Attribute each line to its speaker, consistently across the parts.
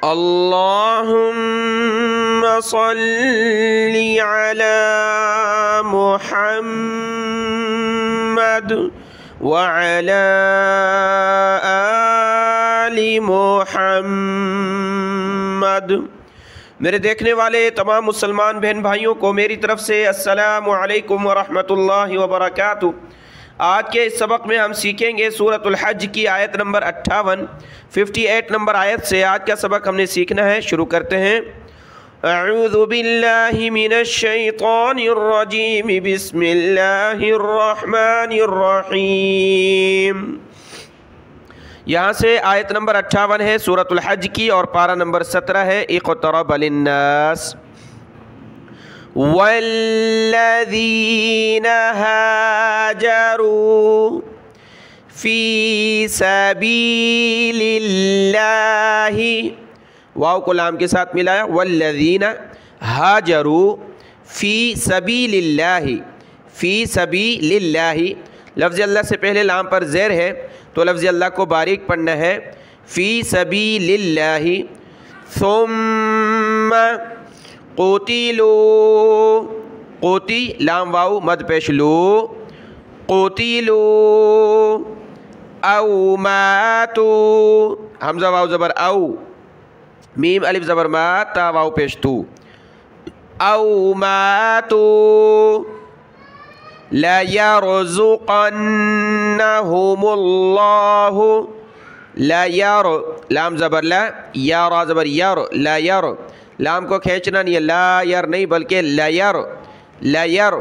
Speaker 1: اللہم صلی علی محمد وعلی آل محمد۔ میرے دیکھنے والے تمام مسلمان بہن بھائیوں کو میری طرف سے السلام علیکم ورحمۃ اللہ وبرکاتہ۔ آج کے اس سبق میں ہم سیکھیں گے سورۃ الحج کی آیت نمبر 58 نمبر آیت سے آج کا سبق ہم نے سیکھنا ہے۔ شروع کرتے ہیں۔ اعوذ باللہ من الشیطان الرجیم، بسم اللہ الرحمن الرحیم۔ یہاں سے آیت نمبر 58 ہے سورۃ الحج کی، اور پارہ نمبر 17 ہے اقترب للناس۔ والذین ہاجروا فی سبیل اللہ، واو کو لام کے ساتھ ملایا، والذین ہاجروا فی سبیل اللہ، فی سبیل اللہ، لفظ اللہ سے پہلے لام پر زیر ہے تو لفظ اللہ کو باریک پڑھنا ہے، فی سبیل اللہ، ثم قتلوا، قوتی لام واو مد پیش لو، قتلوا او ماتوا، حمزہ واو زبر او، میم الف زبر ما، تا واو پیش تو، او ماتوا لَيَرْزُقَنَّهُمُ اللَّهُ، لا یار، لام زبر لا، یا را زبر یار، لا یار، لام کو کھینچنا نہیں ہے، لا یر نہیں بلکہ لا یر، لا یر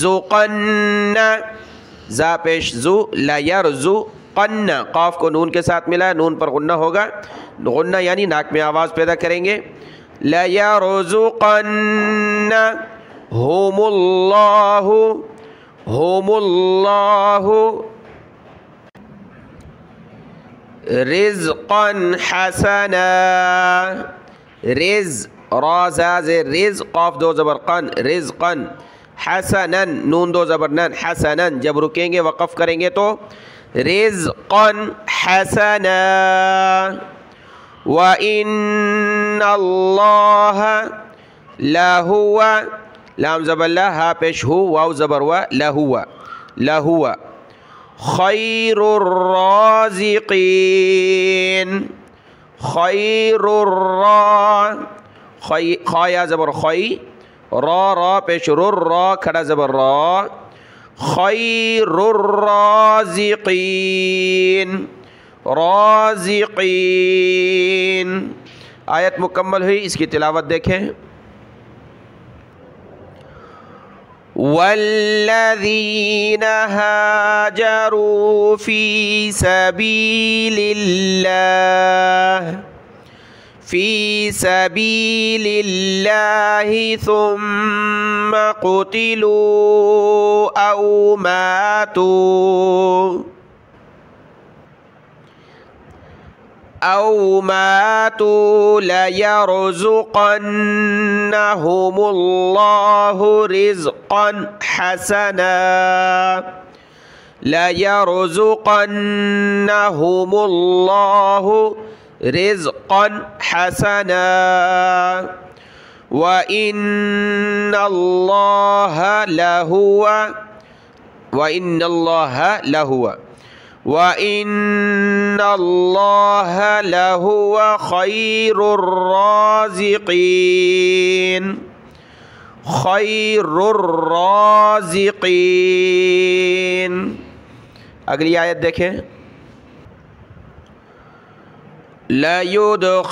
Speaker 1: زُقَنَّ، زا پیش زو، لا یرزقن، قاف کو نون کے ساتھ ملا، نون پر غنہ ہوگا، غنہ یعنی ناک میں آواز پیدا کریں گے، لا یرزقنہم اللہ، ہم اللہ رزقا حسنا، رز را زاز رز، قاف دو زبر قن، رزقا حسنا، نون دو زبر نن، حسنا جب رکیں گے وقف کریں گے تو رزقا حسنا، وَإِنَّ اللَّهَ لَهُوَ، لام زبر لا، ہا پیش ہو، واو زبر وا، لہوا، لہوا خیر الرازقین، خیر الرا، خا یا زبر خی، را را پیش رر، را کھڑا زبر را، خیر الرازقین، رازقین۔ آیت مکمل ہوئی، اس کی تلاوت دیکھیں۔ والذین ہاجروا فی سبیل اللہ، فی سبیل اللہ ثم قتلوا او ماتوا، او ماتوا لَيَرْزُقَنَّهُمُ اللَّهُ رِزْقًا حَسَنًا، لَيَرْزُقَنَّهُمُ اللَّهُ رِزْقًا حَسَنًا، وَإِنَّ اللَّهَ لَهُوَ، وَإِنَّ اللَّهَ لَهُوَ، وَإِنَّ اللَّهَ لَهُوَ خَيْرُ الرَّازِقِينَ، خَيْرُ الرَّازِقِينَ۔ اگلی آیت دیکھیں۔ لَيُدْخِلَنَّهُمْ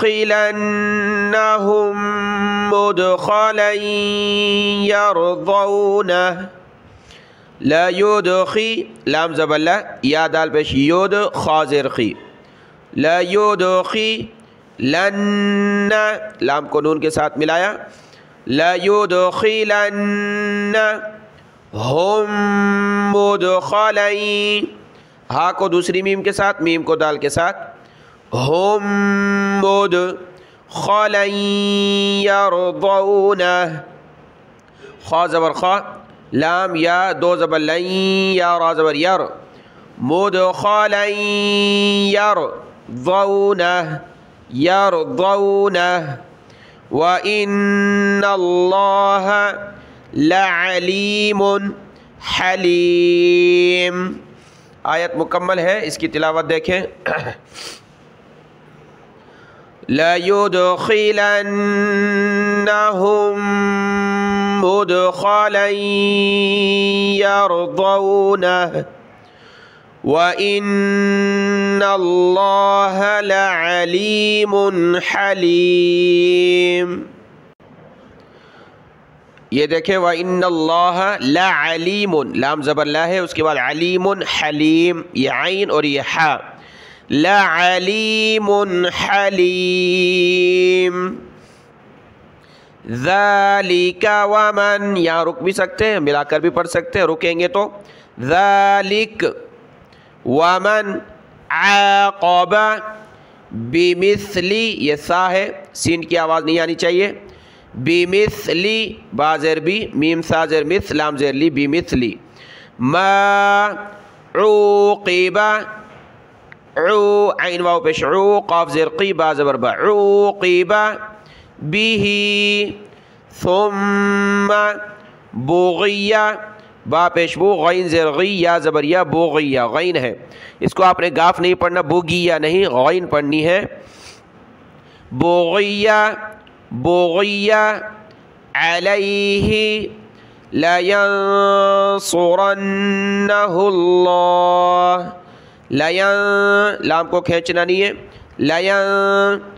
Speaker 1: مُدْخَلًا يَرْضَوْنَهُ، لا یودخی، لام زبر لا، یا دال پیش یود، خا زیر خی، لا یودخی لن، لام کو نون کے ساتھ ملایا، لا یدخلن ہم مدخلین، ہا کو دوسری میم کے ساتھ، میم کو دال کے ساتھ، ہم مدخلین یرضونہ، خا زبر خا، لام یا دو زبر لین، یا را زبر یر، مدخلین یرضونہ، يرضونه وإن الله لعليم حليم. آیت مکمل ہے، اس کی تلاوت دیکھیں. لَيُدْخِلَنَّهُمْ مُدْخَلًا يَرْضَوْنَهُ وَإِنَّ اللَّهَ لَعَلِيمٌ حَلِيمٌ. یہ دیکھیں وَإِنَّ اللَّهَ لَعَلِيمٌ، لام زبر لا ہے، اس کے بعد علیم حلیم، یہ عین اور یہ حا. لَعَلِيمٌ حَلِيمٌ. ذَلِكَ وَمَنْ، یہاں رک بھی سکتے ہیں، ملا کر بھی پڑھ سکتے ہیں. رکیں گے تو ذَلِكَ وَمَنْ عَاقَبَ بِمِثْلِ، یہ سا ہے، سین کی آواز نہیں آنی چاہیے. بِمِثْلِ، با زیر بی، میم سا زیر مثل، لام زیر لی، بِمِثْلِ مَا عُوقِبَ، عو عین واو پیش عو، قاف زیر قی، با زبر با، عُوقِبَ بِهِ ثُمَّ بُغِيَ، با پیش بو، غین زیر غی، یا زبر یا، بُغِيَ غین ہے، اس کو آپ نے گاف نہیں پڑھنا، بُغِيَ نہیں، غین پڑھنی ہے. بُغِيَ بُغِيَ عَلَيْهِ لَيَنصُرَنَّهُ اللَّهُ، لام کو کھینچنا نہیں ہے، لَيَنصُرَنَّ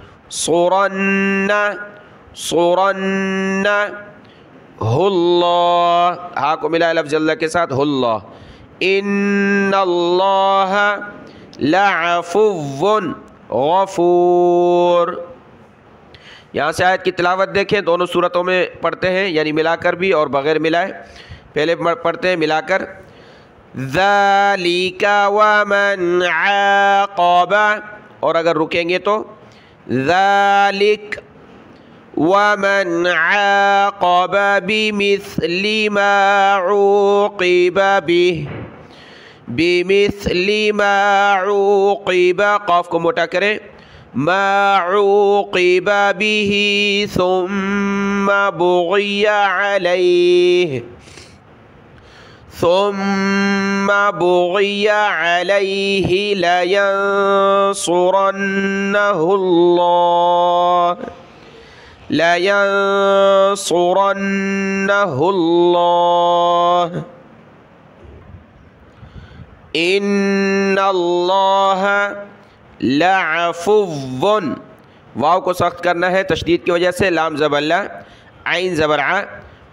Speaker 1: اللَّهُ، ہاں کو ملا لفظ اللہ کے ساتھ اللہ. إِنَّ اللَّهَ لَعَفُوٌّ غَفُورٌ. یہاں سے آیت کی تلاوت دیکھیں، دونوں صورتوں میں پڑھتے ہیں، یعنی ملا کر بھی اور بغیر ملائے. پہلے پڑھتے ہیں ملا کر ذَلِكَ وَمَنْ عَاقَبَ، اور اگر رکیں گے تو ذَلِكَ وَمَنْ عَاقَبَ بِمِثْلِ مَا عُوقِبَ بِهِ، بِمِثْلِ مَا عُوقِبَ، قاف کو موٹا کریں، ما عوقب به ثم بغي عليه، ثم بغي عليه لينصرنه الله، لينصرنه الله. إن الله لعفو، واو کو سخت کرنا ہے تشدید کی وجہ سے، لام زبر لا، عین زبر ع،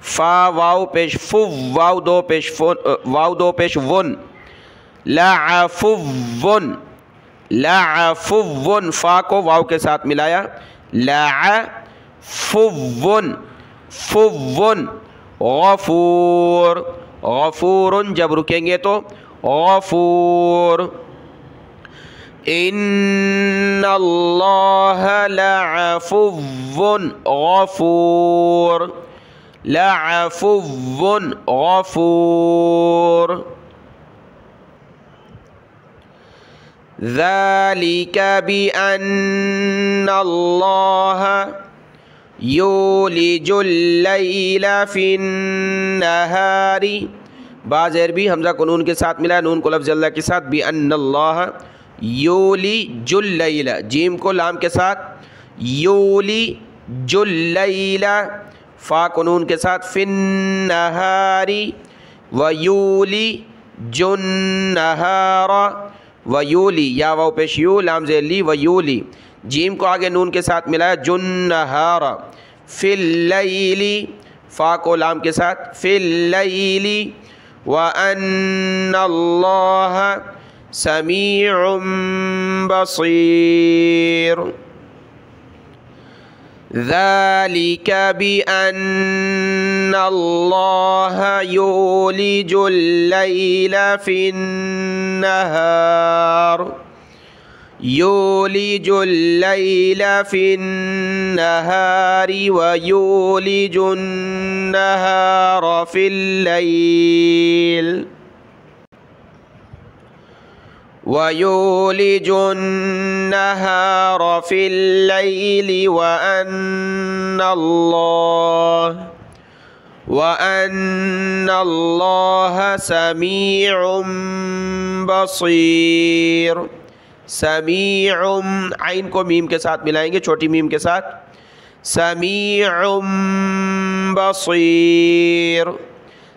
Speaker 1: فا واو پیش فو، واو دو پیش فون، واو دو پیش ون، لعفو، لعفو، فا کو واو کے ساتھ ملایا، لعفو، فو، غفور، غفور، جب رکیں گے تو غفور. إِنَّ اللَّهَ لَعَفُوٌّ غَفُورٌ، لَعَفُوٌّ غَفُورٌ. ذَلِكَ بِأَنَّ اللَّهَ يُولِجُ اللَّيْلَ فِي النَّهَارِ، بعض عربی حمزہ کو نون کے ساتھ ملا، نون کو لفظ اللہ کے ساتھ، بِأَنَّ اللَّهَ یولج اللیل، جیم کو لام کے ساتھ، یولج اللیل، فا کو نون کے ساتھ، فی النہار، ویولج النہار، ویولی، یا واو پیش یو، لام زیر لی، ویولی، جیم کو آگے نون کے ساتھ ملایا، جنہار، فی اللیل، فا کو لام کے ساتھ، فی اللیل، وَأَنَّ اللَّهَ سمیع بصیر. ذَلِكَ بِأَنَّ اللَّهَ يُولِجُ اللَّيْلَ فِي النَّهَارِ، يُولِجُ اللَّيْلَ فِي النَّهَارِ وَيُولِجُ النَّهَارَ فِي اللَّيْلِ وَيُولِجُ النَّهَارَ فِي اللَّيْلِ وَأَنَّ اللَّهَ سَمِيعٌ بَصِيرٌ۔ سمیع، عین کو میم کے ساتھ ملائیں گے، چھوٹی میم کے ساتھ، سمیع بصیر،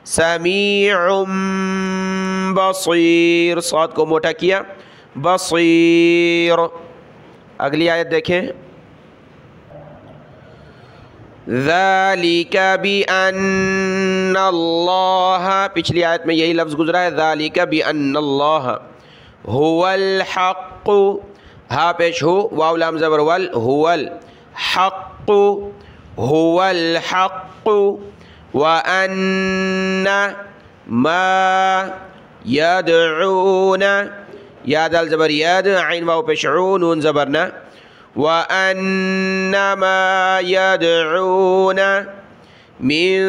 Speaker 1: سمیع بصیر، صاد کو موٹا کیا، بصیر۔ اگلی آیت دیکھیں، ذَلِكَ بِأَنَّ اللَّهَ، پچھلی آیت میں یہی لفظ گزرا ہے، ذَلِكَ بِأَنَّ اللَّهَ هُوَ الْحَقُّ، ہا پیش ہو، واو لام زبر ول، هُوَ الْحَقُّ، هُوَ الْحَقُّ، وَأَنَّ مَا يَدْعُونَ، یا دال زبر ید، عین واو پیش عو، نون زبر نا، وَأَنَّ مَا يَدْعُونَ مِن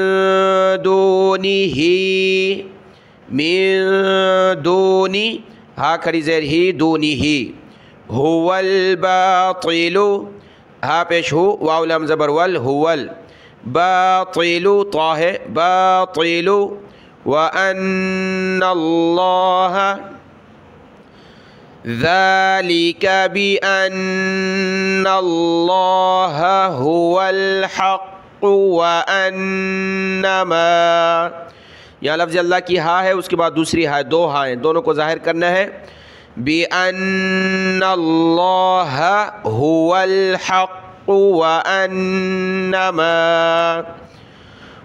Speaker 1: دُونِهِ، من دونی، ہا کھڑی زیر ہی، دونی ہی، هُوَ الْبَاطِلُ، ہا پیش ہو، واو لام زبر ول، هُوَ الْبَاطِلُ، طا ہے، باطل، وَأَنَّ اللَّهَ، ذَلِكَ بِأَنَّ اللَّهَ هُوَ الْحَقُّ وَأَنَّ مَا، یہاں لفظ اللہ کی ہا ہے، اس کے بعد دوسری ہا ہے، دو ہا ہیں، دونوں کو ظاہر کرنا ہے، بِأَنَّ اللَّهَ هُوَ الْحَقُّ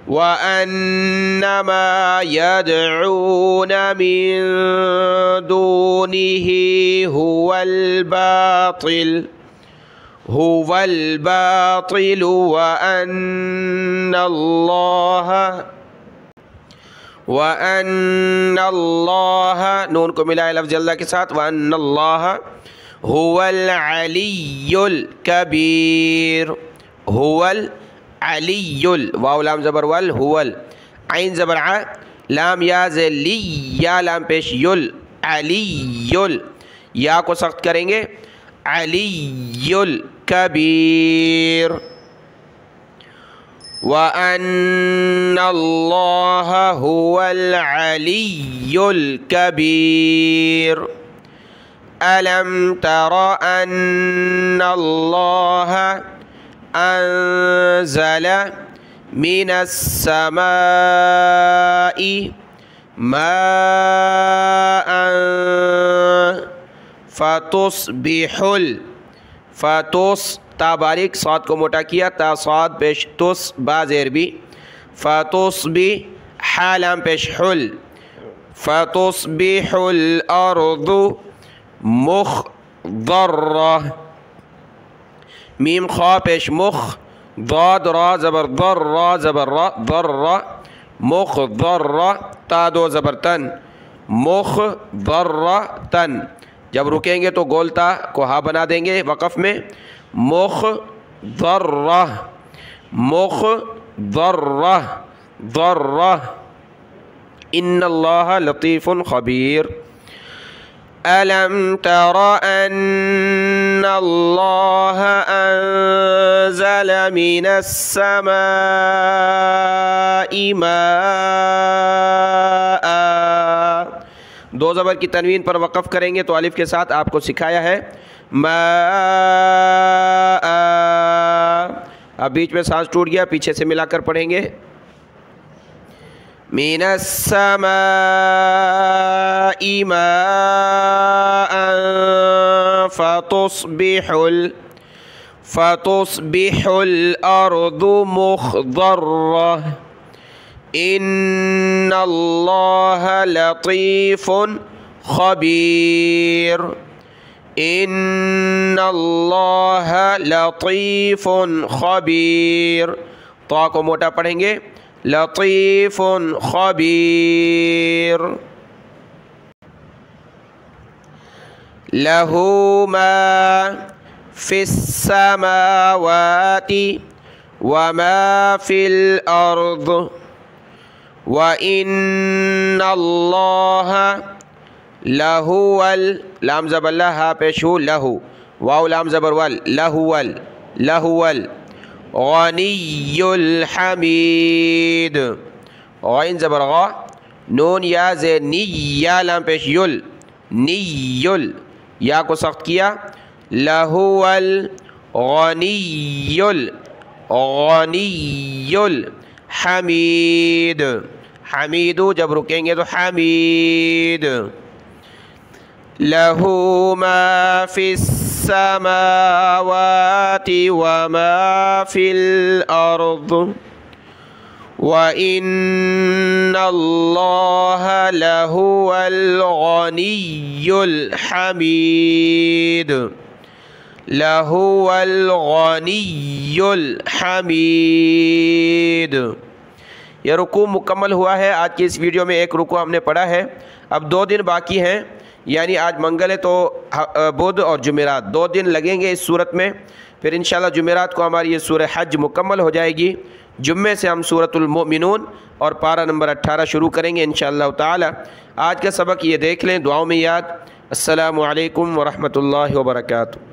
Speaker 1: وَأَنَّ مَا يَدْعُونَ مِن دُونِهِ هُوَ الْبَاطِلُ وَأَنَّ اللَّهَ، نون کو ملائے لفظ اللہ کے ساتھ، وَأَنَّ اللَّهَ هُوَ الْعَلِيُّ الْكَبِيرُ، هُوَ الْعَلِيُّ، واو لام زبر ول، هُوَ عین زبر ع، لام یا لی، یا لام پیش یل، علیُّ، یا کو سخت کریں گے، علیُّ الْكَبِيرُ، وَأَنَّ اللَّهَ هُوَ الْعَلِيُّ الْكَبِيرُ۔ أَلَمْ تَرَ أَنَّ اللَّهَ أَنزَلَ مِنَ السَّمَاءِ مَاءً فَتُصْبِحُ، تا باریک، صاد کو موٹا کیا، تا صاد پیش تس، با زیر بھی، فَتُصْبِحُ، حا لام پیش حل، فَتُصْبِحُ الْأَرْضُ مُخْضَرَّةً، میم خوا پیش مخ، ضاد را زبر ضر، را زبر را، ضر را، مخضرہ، تا دو زبر تن، مخضرۃن، جب رکیں گے تو گولتا کو ہا بنا دیں گے وقف میں، مخضرہ، مخضرہ، ضرہ، ان اللہ لطیف خبیر۔ أَلَمْ تَرَ أَنَّ اللَّهَ أَنزَلَ مِنَ السَّمَاءِ مَاءً، دو زبر کی تنوین پر وقف کریں گے تو الف کے ساتھ آپ کو سکھایا ہے، ماء، اب بیچ میں سانس ٹوٹ گیا، پیچھے سے ملا کر پڑھیں گے، من السماء ماء فتصبح الأرض مخضرة إن الله لطيف خبير، إن الله لطيف خبير، طا کو موٹا پڑھیں گے، لطیف خبیر۔ لہ ما فی السماوات وما فی الارض وَإِنَّ اللَّهَ لہول لام زبر لہا پیشو لہو واو لام زبر ول لہول لہول غنی الحمید غین زبر غا نون یا زے نی یا لام پیش یل نی یل یا کو سخت کیا لہول غنی غنی الحمید حمید جب رکیں گے تو حمید لہ ما فی السماوات وما فی الارض وَإِنَّ اللَّهَ لَهُوَ الْغَنِيُّ الْحَمِيدُ لَهُوَ الْغَنِيُّ الْحَمِيدُ۔ یہ رکوع مکمل ہوا ہے۔ آج کی اس ویڈیو میں ایک رکوع ہم نے پڑھا ہے۔ اب 2 دن باقی ہیں، یعنی آج منگل ہے تو بدھ اور جمعرات 2 دن لگیں گے اس صورت میں، پھر انشاءاللہ جمعرات کو ہماری یہ سورہ حج مکمل ہو جائے گی۔ جمعے سے ہم سورۃ المؤمنون اور پارہ نمبر 18 شروع کریں گے انشاءاللہ تعالی۔ آج کا سبق یہ دیکھ لیں، دعاؤں میں یاد۔ السلام علیکم ورحمۃ اللہ وبرکاتہ۔